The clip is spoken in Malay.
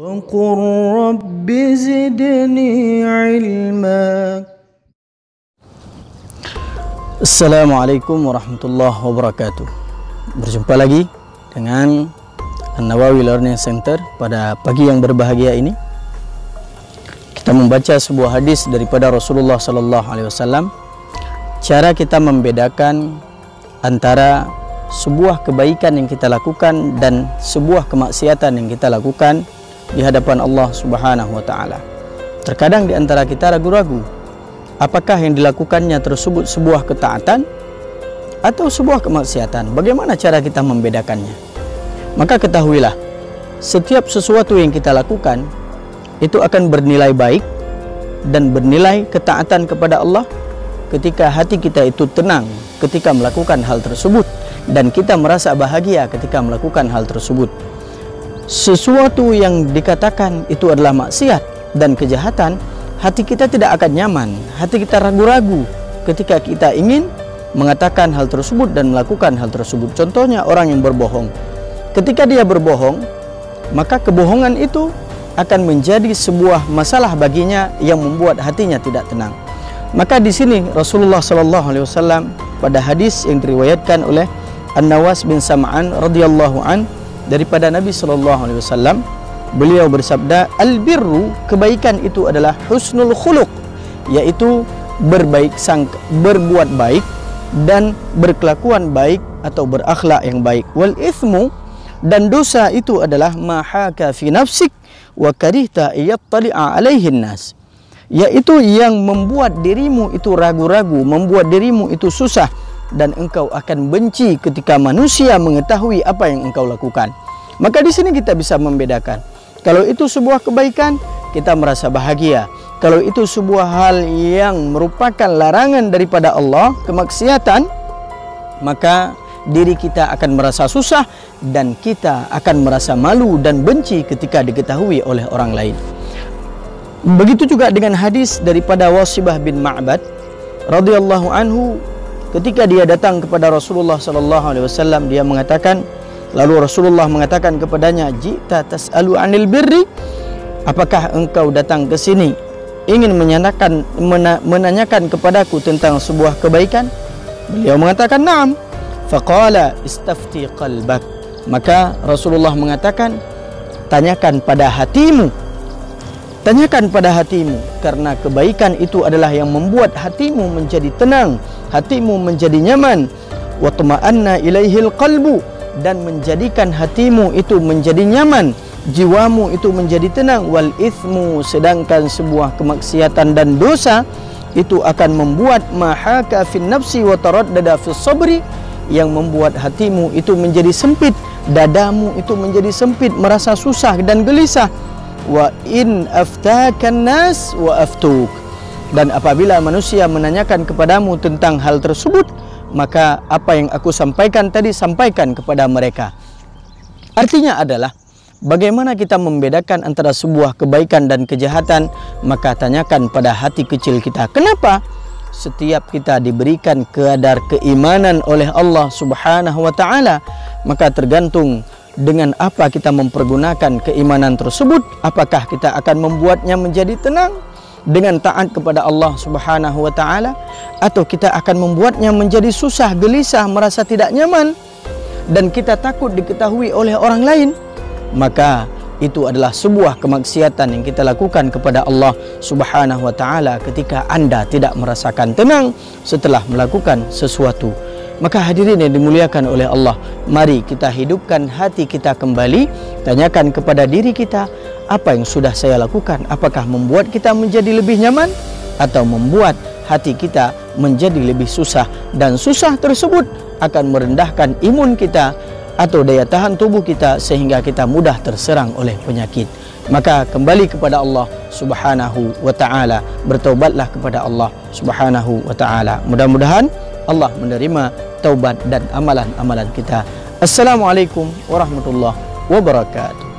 وقل رب زدني علما. Assalamualaikum warahmatullahi wabarakatuh. Berjumpa lagi dengan An-Nawawi Learning Center pada pagi yang berbahagia ini. Kita membaca sebuah hadis daripada Rasulullah sallallahu alaihi wasallam. Cara kita membedakan antara sebuah kebaikan yang kita lakukan dan sebuah kemaksiatan yang kita lakukan di hadapan Allah Subhanahu wa taala. Terkadang di antara kita ragu-ragu, apakah yang dilakukannya tersebut sebuah ketaatan atau sebuah kemaksiatan? Bagaimana cara kita membedakannya? Maka ketahuilah, setiap sesuatu yang kita lakukan itu akan bernilai baik dan bernilai ketaatan kepada Allah ketika hati kita itu tenang ketika melakukan hal tersebut dan kita merasa bahagia ketika melakukan hal tersebut. Sesuatu yang dikatakan itu adalah maksiat dan kejahatan, hati kita tidak akan nyaman, hati kita ragu-ragu ketika kita ingin mengatakan hal tersebut dan melakukan hal tersebut. Contohnya orang yang berbohong. Ketika dia berbohong, maka kebohongan itu akan menjadi sebuah masalah baginya yang membuat hatinya tidak tenang. Maka di sini Rasulullah sallallahu alaihi wasallam pada hadis yang diriwayatkan oleh An-Nawas bin Sam'an radhiyallahu an daripada Nabi sallallahu alaihi wasallam, beliau bersabda, al-birru, kebaikan itu adalah husnul khuluq, yaitu berbuat baik dan berkelakuan baik atau berakhlak yang baik. Wal ithmu, dan dosa itu adalah ma haka fi nafsik wa karihta yattali'a alaihi nas, yaitu yang membuat dirimu itu ragu-ragu, membuat dirimu itu susah dan engkau akan benci ketika manusia mengetahui apa yang engkau lakukan. Maka di sini kita bisa membedakan. Kalau itu sebuah kebaikan, kita merasa bahagia. Kalau itu sebuah hal yang merupakan larangan daripada Allah, kemaksiatan, maka diri kita akan merasa susah dan kita akan merasa malu dan benci ketika diketahui oleh orang lain. Begitu juga dengan hadis daripada Wasibah bin Ma'bad radhiyallahu anhu, ketika dia datang kepada Rasulullah sallallahu alaihi wasallam, dia mengatakan, lalu Rasulullah mengatakan kepadanya, "Jita tas'alu 'anil birri?" Apakah engkau datang ke sini ingin menanyakan kepadaku tentang sebuah kebaikan? Beliau mengatakan, "Na'am." Faqala istafti qalbak. Maka Rasulullah mengatakan, tanyakan pada hatimu. Tanyakan pada hatimu, karena kebaikan itu adalah yang membuat hatimu menjadi tenang, hatimu menjadi nyaman. Wa tuma'anna ilaihil qalbu, dan menjadikan hatimu itu menjadi nyaman, jiwamu itu menjadi tenang. Wal ithmu, sedangkan sebuah kemaksiatan dan dosa itu akan membuat mahaka fin nafsi wa taraddada fis sabri, yang membuat hatimu itu menjadi sempit, dadamu itu menjadi sempit, merasa susah dan gelisah. Wa in aftakan nas wa aftuk, dan apabila manusia menanyakan kepadamu tentang hal tersebut, maka apa yang aku sampaikan tadi, sampaikan kepada mereka. Artinya adalah bagaimana kita membedakan antara sebuah kebaikan dan kejahatan. Maka tanyakan pada hati kecil kita. Kenapa? Setiap kita diberikan kadar keimanan oleh Allah Subhanahu wa taala, maka tergantung dengan apa kita mempergunakan keimanan tersebut. Apakah kita akan membuatnya menjadi tenang dengan taat kepada Allah Subhanahu wa taala, atau kita akan membuatnya menjadi susah, gelisah, merasa tidak nyaman dan kita takut diketahui oleh orang lain? Maka itu adalah sebuah kemaksiatan yang kita lakukan kepada Allah Subhanahu wa taala ketika Anda tidak merasakan tenang setelah melakukan sesuatu. Maka hadirin yang dimuliakan oleh Allah, mari kita hidupkan hati kita kembali. Tanyakan kepada diri kita, apa yang sudah saya lakukan? Apakah membuat kita menjadi lebih nyaman atau membuat hati kita menjadi lebih susah? Dan susah tersebut akan merendahkan imun kita atau daya tahan tubuh kita sehingga kita mudah terserang oleh penyakit. Maka kembali kepada Allah Subhanahu wa taala, bertaubatlah kepada Allah Subhanahu wa taala. Mudah-mudahan Allah menerima taubat dan amalan-amalan kita. Assalamualaikum warahmatullahi wabarakatuh.